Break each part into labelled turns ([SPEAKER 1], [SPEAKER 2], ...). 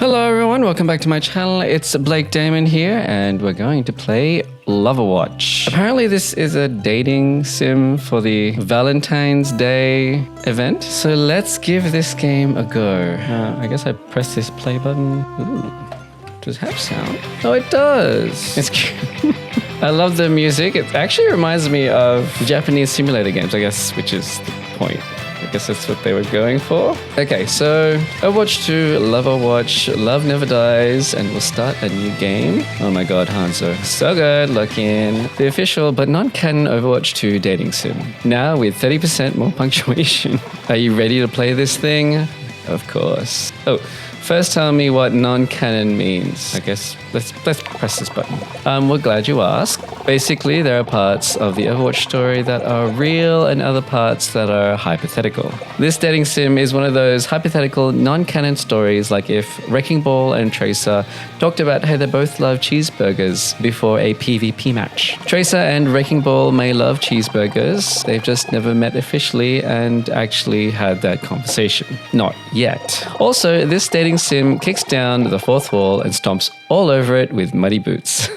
[SPEAKER 1] Hello everyone, welcome back to my channel. It's Blake Damon here and we're going to play Loverwatch. Apparently this is a dating sim for the Valentine's Day event. So let's give this game a go. I guess I press this play button. Ooh, does it have sound? Oh, it does. It's cute. I love the music. It actually reminds me of Japanese simulator games, I guess, which is the point. I guess that's what they were going for. Okay, so Overwatch 2, Loverwatch, Love Never Dies, and we'll start a new game. Oh my god, Hanzo. So good looking. The official but non-canon Overwatch 2 dating sim. Now with 30% more punctuation. Are you ready to play this thing? Of course. Oh, first tell me what non-canon means. I guess let's press this button. We're glad you asked. Basically, there are parts of the Overwatch story that are real and other parts that are hypothetical. This dating sim is one of those hypothetical non-canon stories, like if Wrecking Ball and Tracer talked about how they both love cheeseburgers before a PvP match. Tracer and Wrecking Ball may love cheeseburgers, they've just never met officially and actually had that conversation. Not yet. Also, this dating sim kicks down the fourth wall and stomps all over it with muddy boots.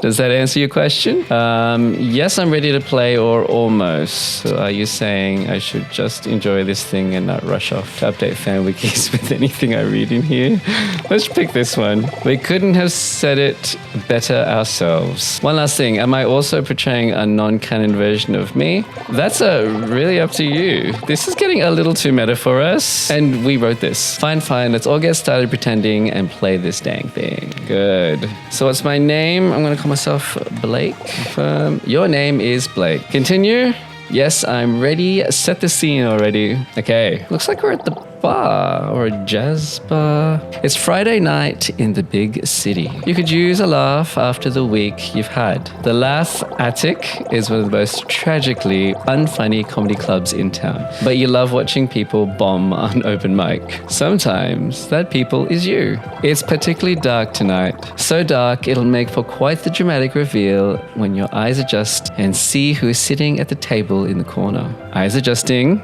[SPEAKER 1] Does that answer your question? Yes, I'm ready to play, or almost. So are you saying I should just enjoy this thing and not rush off to update fan wikis with anything I read in here? Let's pick this one. We couldn't have said it better ourselves. One last thing, am I also portraying a non-canon version of me? That's really up to you. This is getting a little too meta for us, and we wrote this. Fine, let's all get started pretending and play this dang thing. Good. So what's my name? I'm gonna call myself Blake. Your name is Blake. Continue. Yes, I'm ready. Set the scene already. Okay. Looks like we're at the bar or a jazz bar. It's Friday night in the big city. You could use a laugh after the week you've had. The Laugh Attic is one of the most tragically unfunny comedy clubs in town, but you love watching people bomb on open mic. Sometimes that people is you. It's particularly dark tonight. So dark it'll make for quite the dramatic reveal when your eyes adjust and see who is sitting at the table in the corner. Eyes adjusting.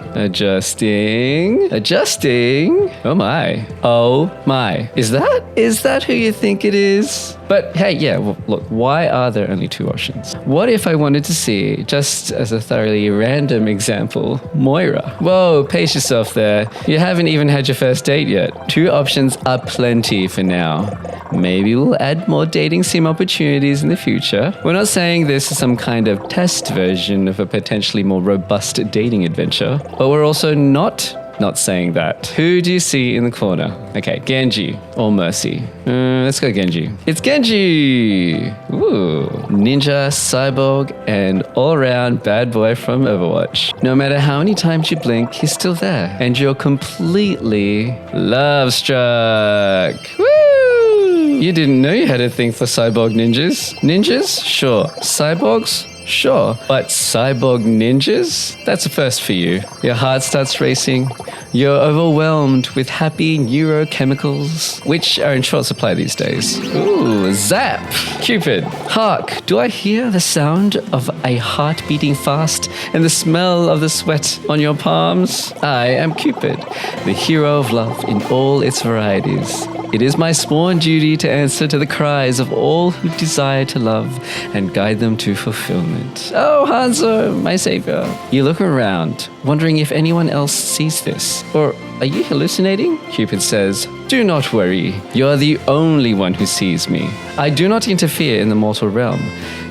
[SPEAKER 1] Oh my. Is that who you think it is? But hey, yeah, well, look, why are there only two options? What if I wanted to see, just as a thoroughly random example, Moira? Whoa, pace yourself there. You haven't even had your first date yet. Two options are plenty for now. Maybe we'll add more dating sim opportunities in the future. We're not saying this is some kind of test version of a potentially more robust dating adventure, but we're also not saying that. Who do you see in the corner? Okay, Genji or Mercy. Let's go Genji. It's Genji! Ooh. Ninja, cyborg, and all-around bad boy from Overwatch. No matter how many times you blink, he's still there. And you're completely love-struck. Woo! You didn't know you had a thing for cyborg ninjas? Ninjas? Sure. Cyborgs? Sure, but cyborg ninjas? That's a first for you. Your heart starts racing. You're overwhelmed with happy neurochemicals, which are in short supply these days. Ooh, zap! Cupid, hark, do I hear the sound of a heart beating fast and the smell of the sweat on your palms? I am Cupid, the hero of love in all its varieties. It is my sworn duty to answer to the cries of all who desire to love and guide them to fulfillment. Oh, Hanzo, my savior. You look around, wondering if anyone else sees this. Or are you hallucinating? Cupid says, do not worry. You're the only one who sees me. I do not interfere in the mortal realm.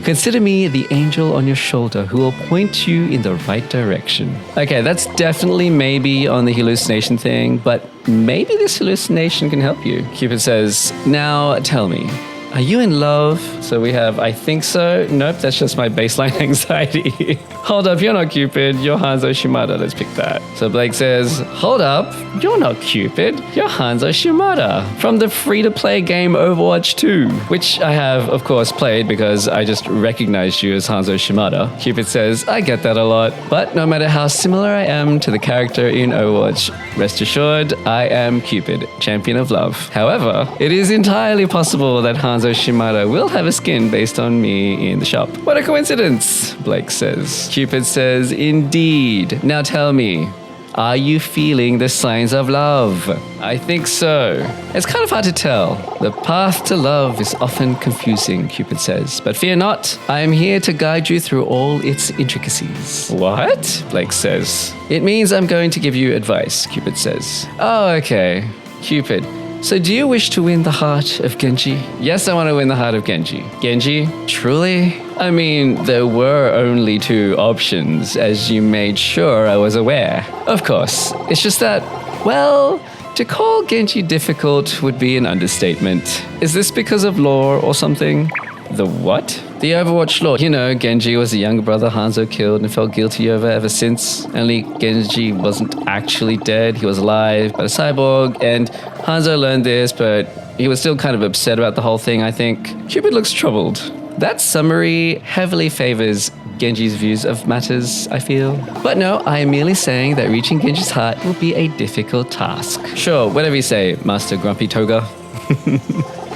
[SPEAKER 1] Consider me the angel on your shoulder who will point you in the right direction. Okay, that's definitely maybe on the hallucination thing, but maybe this hallucination can help you. Cupid says, now tell me, are you in love? So we have, I think so. Nope, that's just my baseline anxiety. Hold up, you're not Cupid. You're Hanzo Shimada. Let's pick that. So Blake says, hold up, you're not Cupid. You're Hanzo Shimada from the free-to-play game Overwatch 2, which I have, of course, played because I just recognized you as Hanzo Shimada. Cupid says, I get that a lot. But no matter how similar I am to the character in Overwatch, rest assured, I am Cupid, champion of love. However, it is entirely possible that Hanzo Shimada will have a skin based on me in the shop. What a coincidence, Blake says. Cupid says, indeed. Now tell me, Are you feeling the signs of love? I think so. It's kind of hard to tell. The path to love is often confusing, Cupid says. But fear not, I am here to guide you through all its intricacies. What? Blake says. It means I'm going to give you advice, Cupid says. Oh, okay. Cupid. So do you wish to win the heart of Genji? Yes, I want to win the heart of Genji. Genji? Truly? I mean, there were only 2 options, as you made sure I was aware. Of course. It's just that, well, to call Genji difficult would be an understatement. Is this because of lore or something? The what? The Overwatch lore. You know, Genji was the younger brother Hanzo killed and felt guilty over ever since. Only Genji wasn't actually dead. He was alive, but a cyborg. And Hanzo learned this, but he was still kind of upset about the whole thing, I think. Cupid looks troubled. That summary heavily favors Genji's views of matters, I feel. But no, I am merely saying that reaching Genji's heart will be a difficult task. Sure, whatever you say, Master Grumpy Toga.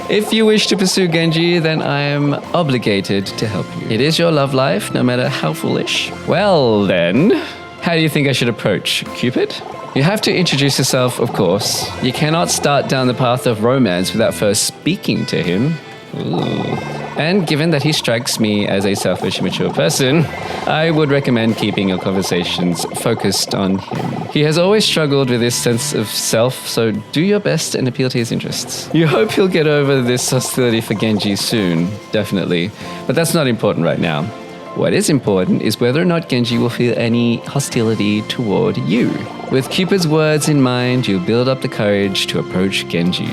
[SPEAKER 1] If you wish to pursue Genji, then I am obligated to help you. It is your love life, no matter how foolish. Well then, how do you think I should approach Cupid? You have to introduce yourself, of course. You cannot start down the path of romance without first speaking to him. Ooh. And given that he strikes me as a selfish, mature person, I would recommend keeping your conversations focused on him. He has always struggled with this sense of self, so do your best and appeal to his interests. You hope he'll get over this hostility for Genji soon, definitely, but that's not important right now. What is important is whether or not Genji will feel any hostility toward you. With Cupid's words in mind, you build up the courage to approach Genji.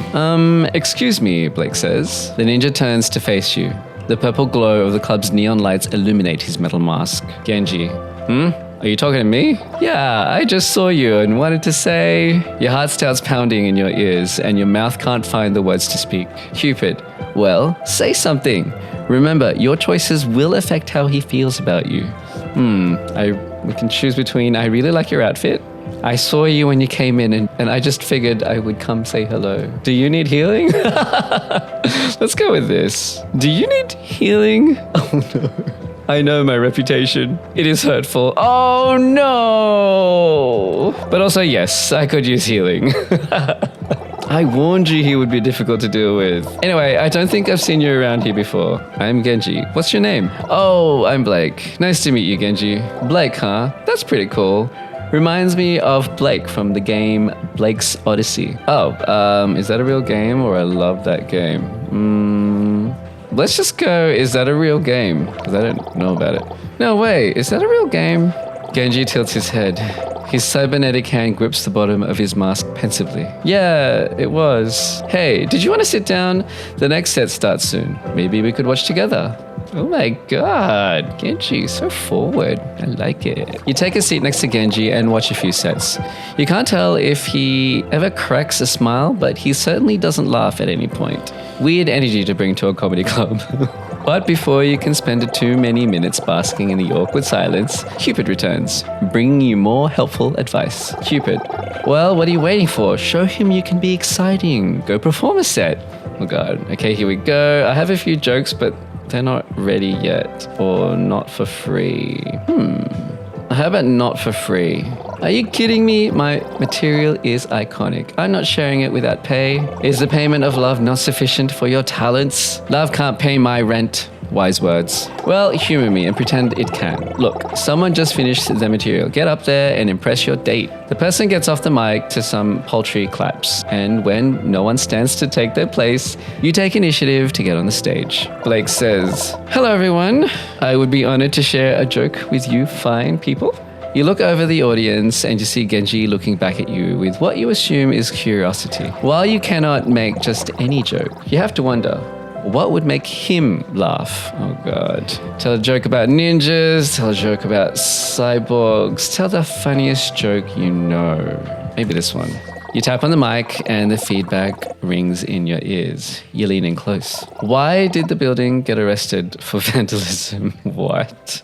[SPEAKER 1] Excuse me, Blake says. The ninja turns to face you. The purple glow of the club's neon lights illuminate his metal mask. Genji. Are you talking to me? Yeah, I just saw you and wanted to say... Your heart starts pounding in your ears and your mouth can't find the words to speak. Cupid. Well, say something. Remember, your choices will affect how he feels about you. We can choose between I really like your outfit. I saw you when you came in and I just figured I would come say hello. Do you need healing? Let's go with this. Do you need healing? Oh no. I know my reputation. It is hurtful. Oh no! But also, yes, I could use healing. I warned you he would be difficult to deal with. Anyway, I don't think I've seen you around here before. I'm Genji. What's your name? Oh, I'm Blake. Nice to meet you, Genji. Blake, huh? That's pretty cool. Reminds me of Blake from the game Blake's Odyssey. Oh, is that a real game or I love that game? Let's just go, is that a real game? Because I don't know about it. No, wait, is that a real game? Genji tilts his head. His cybernetic hand grips the bottom of his mask pensively. Yeah, it was. Hey, did you want to sit down? The next set starts soon. Maybe we could watch together. Oh my god, Genji, so forward. I like it. You take a seat next to Genji and watch a few sets. You can't tell if he ever cracks a smile, but he certainly doesn't laugh at any point. Weird energy to bring to a comedy club. But before you can spend too many minutes basking in the awkward silence, Cupid returns, bringing you more helpful advice. Cupid. Well, what are you waiting for? Show him you can be exciting. Go perform a set. Oh god. Okay, here we go. I have a few jokes, but they're not ready yet, or not for free. How about not for free? Are you kidding me? My material is iconic. I'm not sharing it without pay. Is the payment of love not sufficient for your talents? Love can't pay my rent. Wise words. Well, humor me and pretend it can. Look, someone just finished their material. Get up there and impress your date. The person gets off the mic to some paltry claps. And when no one stands to take their place, you take initiative to get on the stage. Blake says, hello everyone. I would be honored to share a joke with you fine people. You look over the audience and you see Genji looking back at you with what you assume is curiosity. While you cannot make just any joke, you have to wonder, what would make him laugh? Oh god. Tell a joke about ninjas, tell a joke about cyborgs, tell the funniest joke you know. Maybe this one. You tap on the mic and the feedback rings in your ears. You lean in close. Why did the building get arrested for vandalism? What?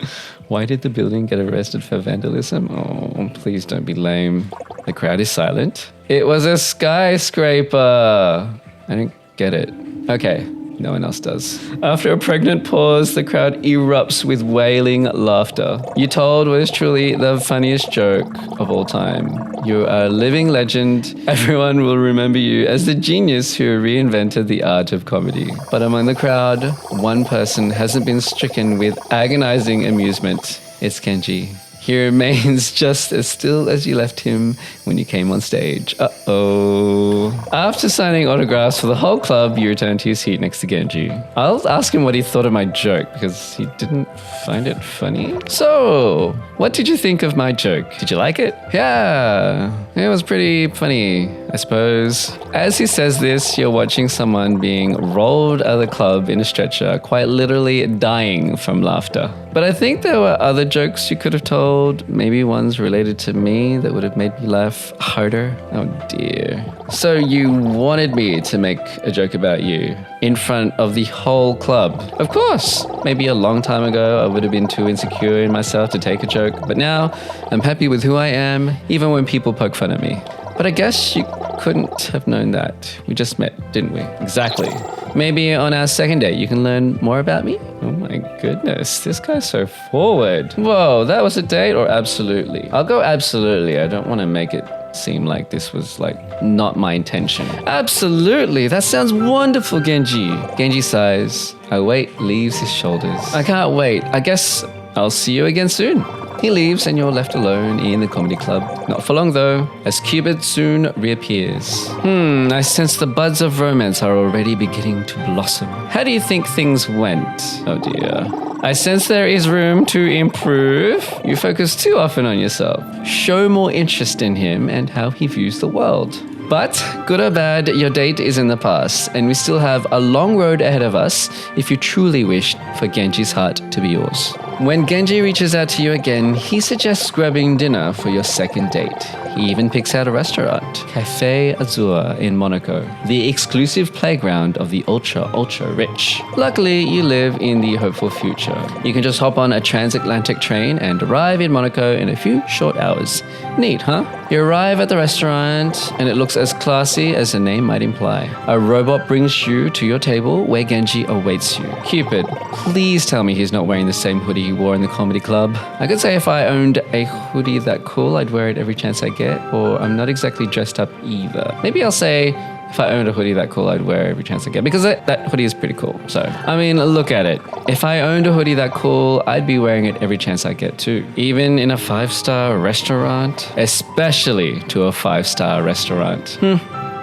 [SPEAKER 1] Why did the building get arrested for vandalism? Oh, please don't be lame. The crowd is silent. It was a skyscraper. I don't get it. Okay. No one else does. After a pregnant pause, the crowd erupts with wailing laughter. You told what is truly the funniest joke of all time. You are a living legend. Everyone will remember you as the genius who reinvented the art of comedy. But among the crowd, one person hasn't been stricken with agonizing amusement. It's Genji. He remains just as still as you left him when you came on stage. Uh-oh. After signing autographs for the whole club, you return to your seat next to Genji. I'll ask him what he thought of my joke because he didn't find it funny. So, what did you think of my joke? Did you like it? Yeah, it was pretty funny, I suppose. As he says this, you're watching someone being rolled out of the club in a stretcher, quite literally dying from laughter. But I think there were other jokes you could have told, maybe ones related to me that would have made me laugh harder. Oh dear. So you wanted me to make a joke about you in front of the whole club? Of course. Maybe a long time ago I would have been too insecure in myself to take a joke, but now I'm happy with who I am, even when people poke fun at me. But I guess you couldn't have known that. We just met, didn't we? Exactly. Maybe on our second date you can learn more about me? Oh my goodness, this guy's so forward. Whoa, that was a date or absolutely? I'll go absolutely. I don't want to make it seem like this was not my intention. Absolutely, that sounds wonderful, Genji. Genji sighs. A weight leaves his shoulders. I can't wait. I guess I'll see you again soon. He leaves and you're left alone in the comedy club. Not for long though, as Cupid soon reappears. I sense the buds of romance are already beginning to blossom. How do you think things went? Oh dear. I sense there is room to improve. You focus too often on yourself. Show more interest in him and how he views the world. But, good or bad, your date is in the past, and we still have a long road ahead of us if you truly wish for Genji's heart to be yours. When Genji reaches out to you again, he suggests grabbing dinner for your second date. He even picks out a restaurant, Café Azur in Monaco, the exclusive playground of the ultra rich. Luckily, you live in the hopeful future. You can just hop on a transatlantic train and arrive in Monaco in a few short hours. Neat, huh? You arrive at the restaurant, and it looks as classy as the name might imply. A robot brings you to your table where Genji awaits you. Cupid, please tell me he's not wearing the same hoodie he wore in the comedy club. I could say if I owned a hoodie that cool, I'd wear it every chance I get, or I'm not exactly dressed up either. Maybe I'll say if I owned a hoodie that cool, I'd wear it every chance I get, because that hoodie is pretty cool. So, I mean, look at it. If I owned a hoodie that cool, I'd be wearing it every chance I get too. Even in a 5-star restaurant, especially to a 5-star restaurant.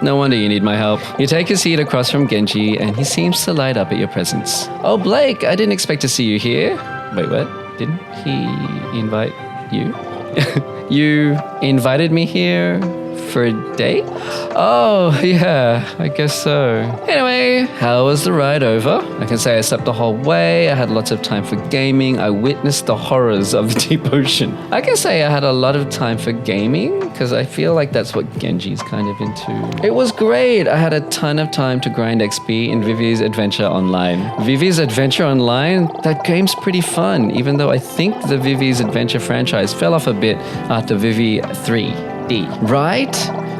[SPEAKER 1] No wonder you need my help. You take a seat across from Genji, and he seems to light up at your presence. Oh, Blake, I didn't expect to see you here. Wait, what? Didn't he invite you? You invited me here for a date? Oh, yeah, I guess so. Anyway, how was the ride over? I can say I slept the whole way, I had lots of time for gaming, I witnessed the horrors of the deep ocean. I can say I had a lot of time for gaming, because I feel like that's what Genji's kind of into. It was great. I had a ton of time to grind XP in Vivi's Adventure Online. Vivi's Adventure Online? That game's pretty fun, even though I think the Vivi's Adventure franchise fell off a bit after Vivi 3D. Right?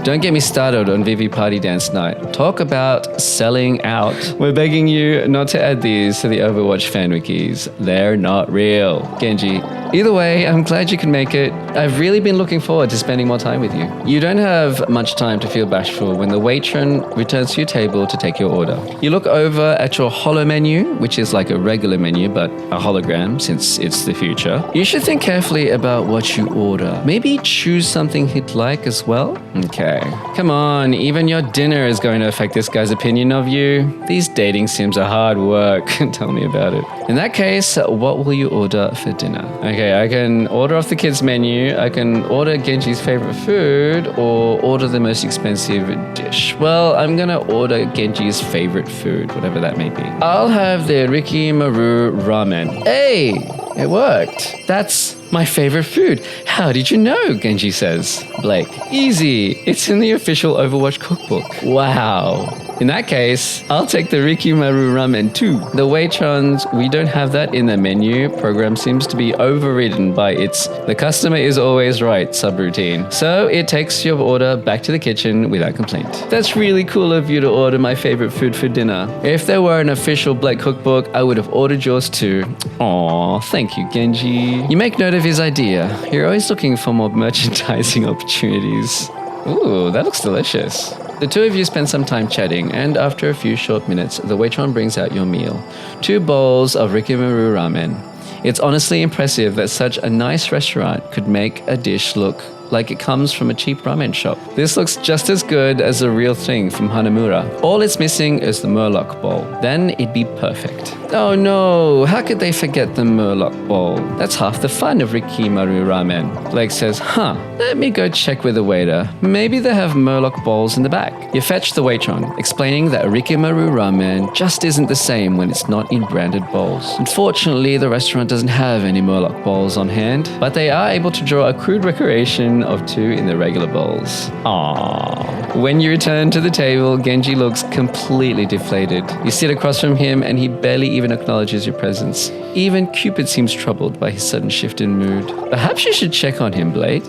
[SPEAKER 1] Don't get me started on Vivi Party Dance Night. Talk about selling out. We're begging you not to add these to the Overwatch fan wikis. They're not real. Genji, either way, I'm glad you can make it. I've really been looking forward to spending more time with you. You don't have much time to feel bashful when the matron returns to your table to take your order. You look over at your holo menu, which is like a regular menu but a hologram since it's the future. You should think carefully about what you order. Maybe choose something he'd like as well. Okay. Come on, even your dinner is going to affect this guy's opinion of you. These dating sims are hard work. Tell me about it. In that case, what will you order for dinner? Okay, I can order off the kids' menu, I can order Genji's favorite food, or order the most expensive dish. Well, I'm gonna order Genji's favorite food, whatever that may be. I'll have the Riki Maru ramen. Hey! It worked. That's My favorite food. How did you know? Genji says. Blake, easy. It's in the official Overwatch cookbook. Wow. In that case, I'll take the Rikimaru ramen too. The Weitrons, we don't have that in the menu. Program seems to be overridden by its "the customer is always right" subroutine. So it takes your order back to the kitchen without complaint. That's really cool of you to order my favorite food for dinner. If there were an official Blake cookbook, I would have ordered yours too. Aw, thank you, Genji. You make note of his idea. You're always looking for more merchandising opportunities. Ooh, that looks delicious. The two of you spend some time chatting, and after a few short minutes, the Waitron brings out your meal. 2 bowls of Rikimaru ramen. It's honestly impressive that such a nice restaurant could make a dish look like it comes from a cheap ramen shop. This looks just as good as the real thing from Hanamura. All it's missing is the Murloc bowl. Then it'd be perfect. Oh no, how could they forget the Murloc bowl? That's half the fun of Rikimaru ramen. Blake says, let me go check with the waiter. Maybe they have Murloc bowls in the back. You fetch the Waitron, explaining that Rikimaru ramen just isn't the same when it's not in branded bowls. Unfortunately, the restaurant doesn't have any Murloc bowls on hand, but they are able to draw a crude recreation of 2 in the regular bowls. Aww. When you return to the table, Genji looks completely deflated. You sit across from him and he barely even acknowledges your presence. Even Cupid seems troubled by his sudden shift in mood. Perhaps you should check on him, Blake.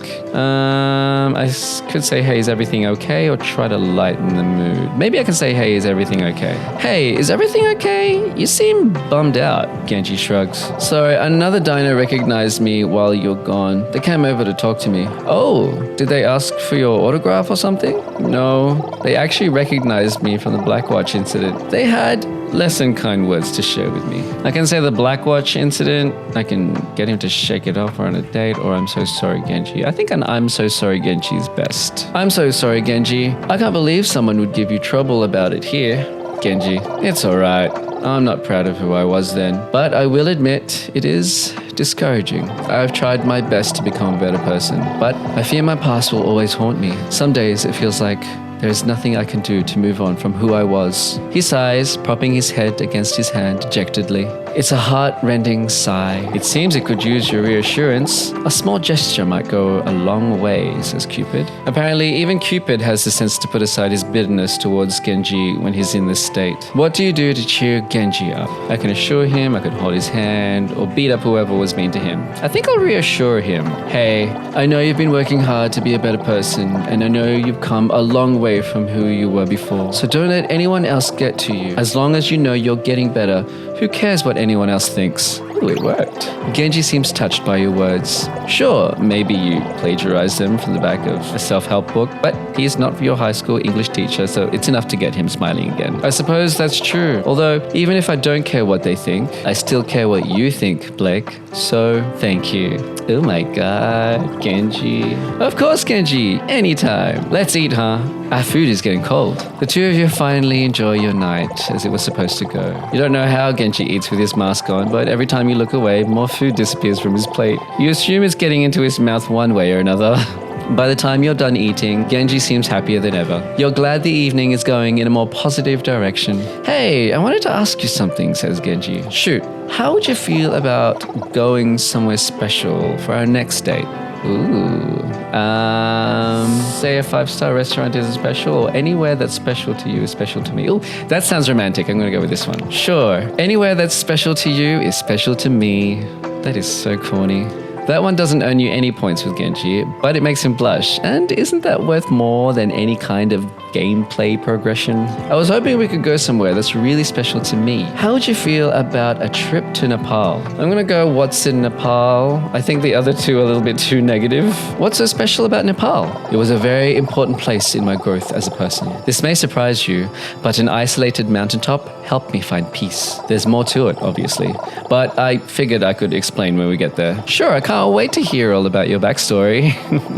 [SPEAKER 1] Could say, hey, is everything okay? Or try to lighten the mood. Maybe I can say, hey, is everything okay? Hey, is everything okay? You seem bummed out, Genji shrugs. Sorry, another diner recognized me while you're gone. They came over to talk to me. Oh, did they ask for your autograph or something? No, they actually recognized me from the Blackwatch incident. They had less than kind words to share with me. I can say the Blackwatch incident, I can get him to shake it off or on a date, or I'm so sorry, Genji. I think an I'm so sorry, Genji is best. I'm so sorry, Genji. I can't believe someone would give you trouble about it here. Genji, it's alright. I'm not proud of who I was then, but I will admit it is discouraging. I've tried my best to become a better person, but I fear my past will always haunt me. Some days it feels like there's nothing I can do to move on from who I was. He sighs, propping his head against his hand dejectedly. It's a heart-rending sigh. It seems it could use your reassurance. A small gesture might go a long way, says Cupid. Apparently, even Cupid has the sense to put aside his bitterness towards Genji when he's in this state. What do you do to cheer Genji up? I can assure him, I could hold his hand, or beat up whoever was mean to him. I think I'll reassure him. Hey, I know you've been working hard to be a better person, and I know you've come a long way from who you were before. So don't let anyone else get to you. As long as you know you're getting better, who cares what anyone else thinks? Ooh, it worked. Genji seems touched by your words. Sure, maybe you plagiarized them from the back of a self-help book, but he is not your high school English teacher, so it's enough to get him smiling again. I suppose that's true. Although, even if I don't care what they think, I still care what you think, Blake. So, thank you. Oh my god, Genji. Of course, Genji. Anytime. Let's eat, huh? Our food is getting cold. The two of you finally enjoy your night as it was supposed to go. You don't know how Genji eats with his mask on, but every time you look away, more food disappears from his plate. You assume it's getting into his mouth one way or another. By the time you're done eating, Genji seems happier than ever. You're glad the evening is going in a more positive direction. Hey, I wanted to ask you something, says Genji. Shoot, how would you feel about going somewhere special for our next date? Ooh. Say a 5-star restaurant is special, or anywhere that's special to you is special to me. Ooh, that sounds romantic. I'm going to go with this one. Sure. Anywhere that's special to you is special to me. That is so corny. That one doesn't earn you any points with Genji, but it makes him blush. And isn't that worth more than any kind of gameplay progression? I was hoping we could go somewhere that's really special to me. How would you feel about a trip to Nepal? I'm gonna go what's in Nepal. I think the other two are a little bit too negative. What's so special about Nepal? It was a very important place in my growth as a person. This may surprise you, but an isolated mountaintop helped me find peace. There's more to it, obviously, but I figured I could explain when we get there. Sure, I can't wait to hear all about your backstory.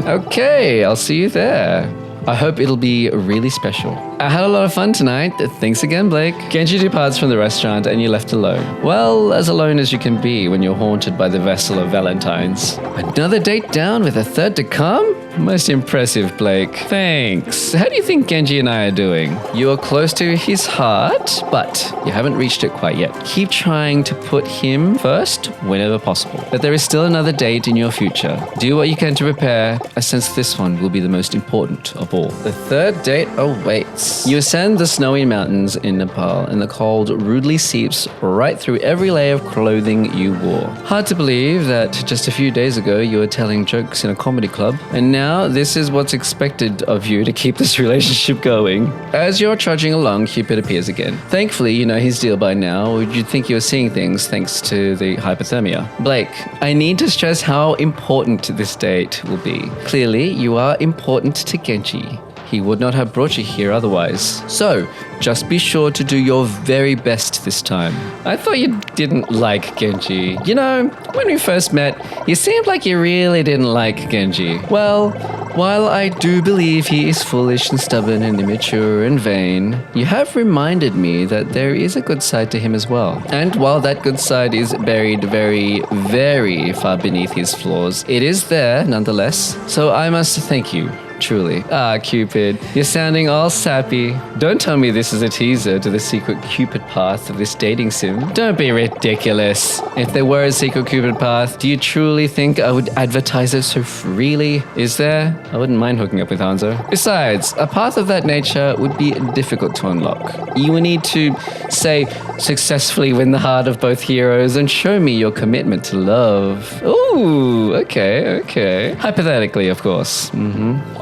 [SPEAKER 1] Okay, I'll see you there. I hope it'll be really special. I had a lot of fun tonight. Thanks again, Blake. Genji departs from the restaurant and you're left alone. Well, as alone as you can be when you're haunted by the vessel of Valentine's. Another date down with a third to come? Most impressive, Blake. Thanks. How do you think Genji and I are doing? You are close to his heart, but you haven't reached it quite yet. Keep trying to put him first whenever possible. But there is still another date in your future. Do what you can to prepare. I sense this one will be the most important of all. The third date awaits. You ascend the snowy mountains in Nepal, and the cold rudely seeps right through every layer of clothing you wore. Hard to believe that just a few days ago you were telling jokes in a comedy club, and now this is what's expected of you to keep this relationship going. As you're trudging along, Cupid appears again. Thankfully, you know his deal by now. You'd think you were seeing things thanks to the hypothermia. Blake, I need to stress how important this date will be. Clearly, you are important to Genji. He would not have brought you here otherwise. So, just be sure to do your very best this time. I thought you didn't like Genji. You know, when we first met, you seemed like you really didn't like Genji. Well, while I do believe he is foolish and stubborn and immature and vain, you have reminded me that there is a good side to him as well. And while that good side is buried very, very far beneath his flaws, it is there nonetheless. So I must thank you. Truly. Ah, Cupid, you're sounding all sappy. Don't tell me this is a teaser to the secret Cupid path of this dating sim. Don't be ridiculous. If there were a secret Cupid path, do you truly think I would advertise it so freely? Is there? I wouldn't mind hooking up with Hanzo. Besides, a path of that nature would be difficult to unlock. You will need to, say, successfully win the heart of both heroes and show me your commitment to love. Ooh, okay. Hypothetically, of course.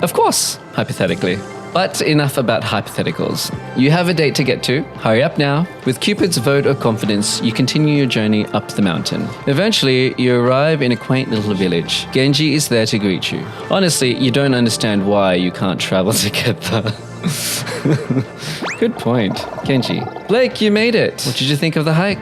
[SPEAKER 1] Of course, hypothetically. But enough about hypotheticals. You have a date to get to. Hurry up now. With Cupid's vote of confidence, you continue your journey up the mountain. Eventually, you arrive in a quaint little village. Genji is there to greet you. Honestly, you don't understand why you can't travel together. Good point. Genji. Blake, you made it. What did you think of the hike?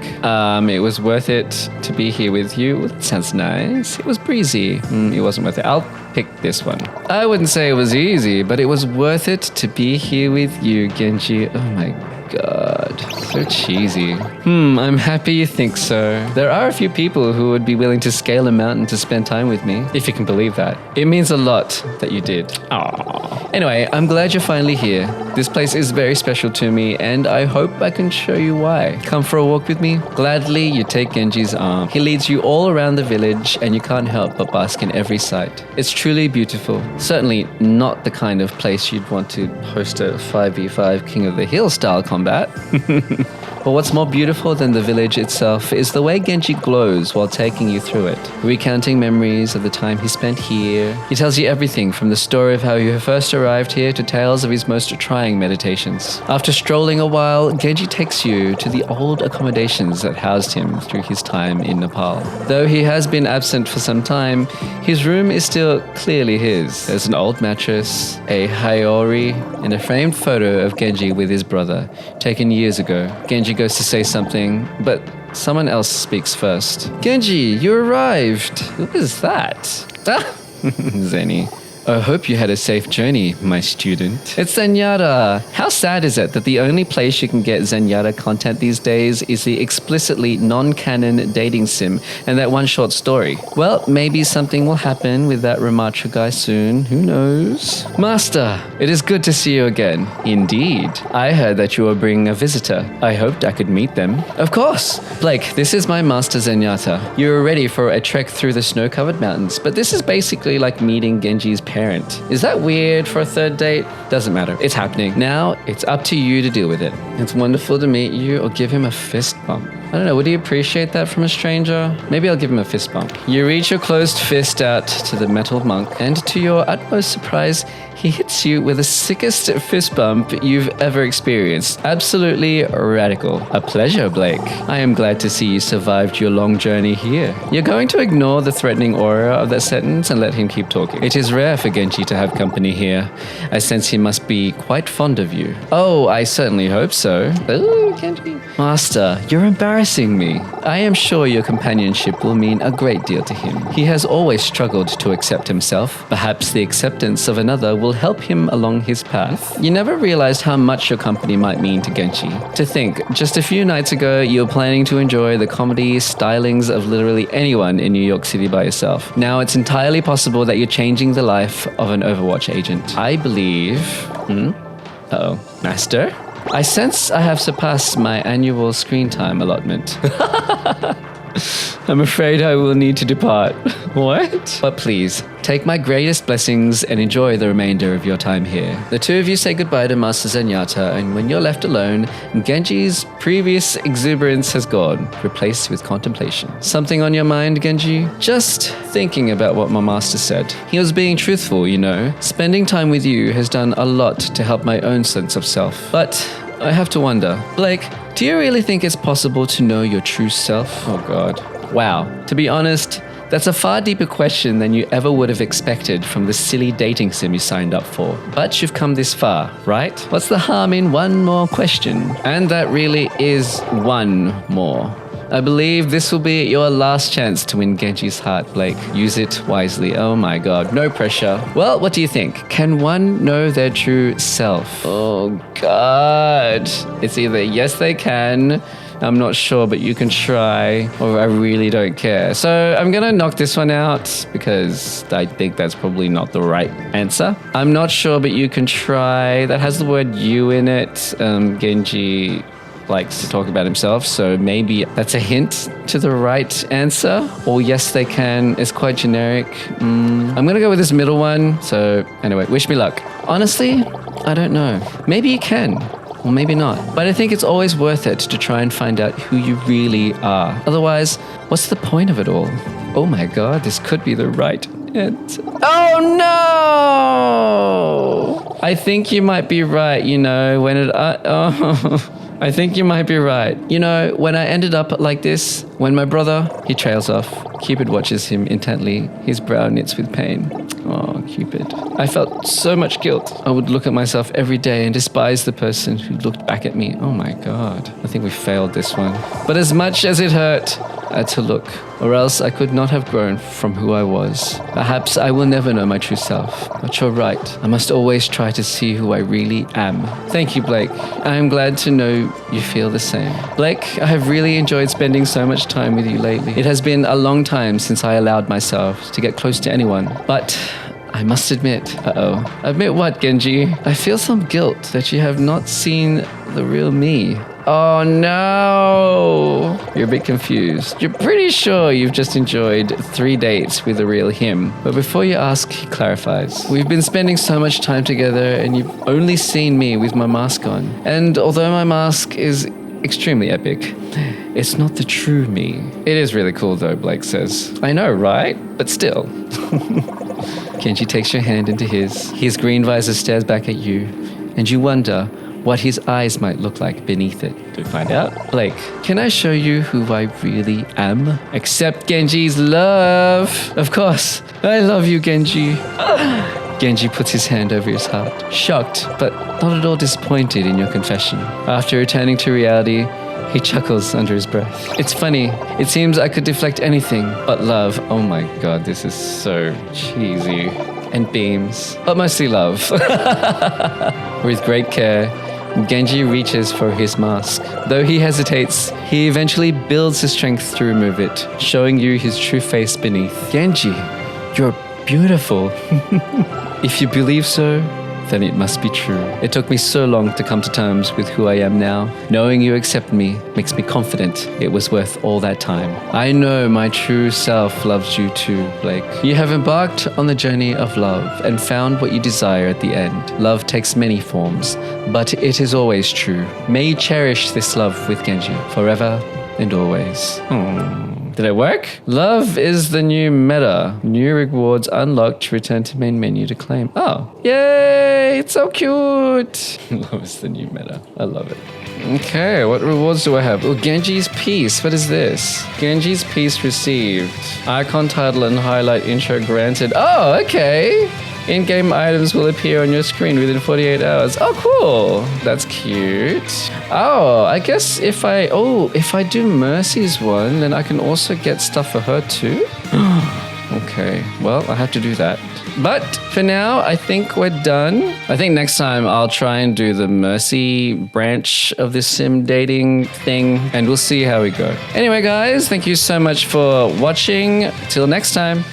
[SPEAKER 1] It was worth it to be here with you. That sounds nice. It was breezy. It wasn't worth it. I'll pick this one. I wouldn't say it was easy, but it was worth it to be here with you, Genji. Oh my god. So cheesy. I'm happy you think so. There are a few people who would be willing to scale a mountain to spend time with me, if you can believe that. It means a lot that you did. Aww. Anyway, I'm glad you're finally here. This place is very special to me, and I hope I can show you why. Come for a walk with me? Gladly, you take Genji's arm. He leads you all around the village, and you can't help but bask in every sight. It's truly beautiful. Certainly not the kind of place you'd want to host a 5v5 King of the Hill style combat. But what's more beautiful than the village itself is the way Genji glows while taking you through it, recounting memories of the time he spent here. He tells you everything from the story of how he first arrived here to tales of his most trying meditations. After strolling a while, Genji takes you to the old accommodations that housed him through his time in Nepal. Though he has been absent for some time, his room is still clearly his. There's an old mattress, a haori, and a framed photo of Genji with his brother, taken years ago. Genji goes to say something, but someone else speaks first. Genji, you arrived. What is that? Zenny. I hope you had a safe journey, my student. It's Zenyatta. How sad is it that the only place you can get Zenyatta content these days is the explicitly non-canon dating sim and that one short story? Well, maybe something will happen with that Ramatra guy soon. Who knows? Master, it is good to see you again. Indeed. I heard that you were bringing a visitor. I hoped I could meet them. Of course. Blake, this is my master Zenyatta. You were ready for a trek through the snow-covered mountains, but this is basically like meeting Genji's parents. Is that weird for a third date? Doesn't matter. It's happening. Now, it's up to you to deal with it. It's wonderful to meet you, or give him a fist bump. I don't know, would he appreciate that from a stranger? Maybe I'll give him a fist bump. You reach your closed fist out to the metal monk, and to your utmost surprise, he hits you with the sickest fist bump you've ever experienced. Absolutely radical. A pleasure, Blake. I am glad to see you survived your long journey here. You're going to ignore the threatening aura of that sentence and let him keep talking. It is rare for Genji to have company here. I sense he must be quite fond of you. Oh, I certainly hope so. Ooh, Genji. Master, you're embarrassing me. I am sure your companionship will mean a great deal to him. He has always struggled to accept himself. Perhaps the acceptance of another will will help him along his path. You never realized how much your company might mean to Genji. To think, just a few nights ago, you were planning to enjoy the comedy stylings of literally anyone in New York City by yourself. Now it's entirely possible that you're changing the life of an Overwatch agent. I believe... Uh-oh. Master? I sense I have surpassed my annual screen time allotment. I'm afraid I will need to depart. What? But please, take my greatest blessings and enjoy the remainder of your time here. The two of you say goodbye to Master Zenyatta, and when you're left alone, Genji's previous exuberance has gone, replaced with contemplation. Something on your mind, Genji? Just thinking about what my master said. He was being truthful, you know. Spending time with you has done a lot to help my own sense of self. But I have to wonder, Blake, do you really think it's possible to know your true self? Oh God. Wow. To be honest, that's a far deeper question than you ever would have expected from the silly dating sim you signed up for. But you've come this far, right? What's the harm in one more question? And that really is one more. I believe this will be your last chance to win Genji's heart, Blake. Use it wisely. Oh my God, no pressure. Well, what do you think? Can one know their true self? Oh God. It's either yes they can, I'm not sure, but you can try, or I really don't care. So I'm gonna knock this one out because I think that's probably not the right answer. I'm not sure, but you can try. That has the word you in it. Genji likes to talk about himself, so maybe that's a hint to the right answer. Or yes, they can. It's quite generic. I'm gonna go with this middle one. So anyway, wish me luck. Honestly, I don't know. Maybe you can. Or maybe not. But I think it's always worth it to try and find out who you really are. Otherwise, what's the point of it all? Oh my God, this could be the right answer. Oh no! I think you might be right, you know, I think you might be right. You know, when I ended up like this, when my brother, he trails off, Cupid watches him intently, his brow knits with pain. Oh, Cupid. I felt so much guilt. I would look at myself every day and despise the person who looked back at me. Oh my God. I think we failed this one. But as much as it hurt, I had to look, or else I could not have grown from who I was. Perhaps I will never know my true self. But you're right. I must always try to see who I really am. Thank you, Blake. I am glad to know you feel the same. Blake, I have really enjoyed spending so much time with you lately. It has been a long time since I allowed myself to get close to anyone. But I must admit, Admit what, Genji? I feel some guilt that you have not seen the real me. Oh no! You're a bit confused. You're pretty sure you've just enjoyed 3 dates with the real him. But before you ask, he clarifies. We've been spending so much time together and you've only seen me with my mask on. And although my mask is extremely epic, it's not the true me. It is really cool though, Blake says. I know, right? But still. Genji takes your hand into his. His green visor stares back at you, and you wonder what his eyes might look like beneath it. To find out, Blake, can I show you who I really am? Accept Genji's love. Of course, I love you, Genji. Genji puts his hand over his heart, shocked, but not at all disappointed in your confession. After returning to reality, he chuckles under his breath. It's funny. It seems I could deflect anything but love. Oh my God, this is so cheesy. And beams, but mostly love. With great care, Genji reaches for his mask. Though he hesitates, he eventually builds the strength to remove it, showing you his true face beneath. Genji, you're beautiful. If you believe so, then it must be true. It took me so long to come to terms with who I am now. Knowing you accept me makes me confident it was worth all that time. I know my true self loves you too, Blake. You have embarked on the journey of love and found what you desire at the end. Love takes many forms, but it is always true. May you cherish this love with Genji forever and always. Did it work? Love is the new meta. New rewards unlocked to return to main menu to claim. Oh, yay! It's so cute. Love is the new meta. I love it. Okay, what rewards do I have? Oh, Genji's piece. What is this? Genji's piece received. Icon title and highlight intro granted. Oh, okay. In-game items will appear on your screen within 48 hours. Oh, cool. That's cute. Oh, I guess if I do Mercy's one, then I can also get stuff for her too. Okay, well, I have to do that. But for now, I think we're done. I think next time I'll try and do the Mercy branch of this sim dating thing, and we'll see how we go. Anyway, guys, thank you so much for watching. Till next time.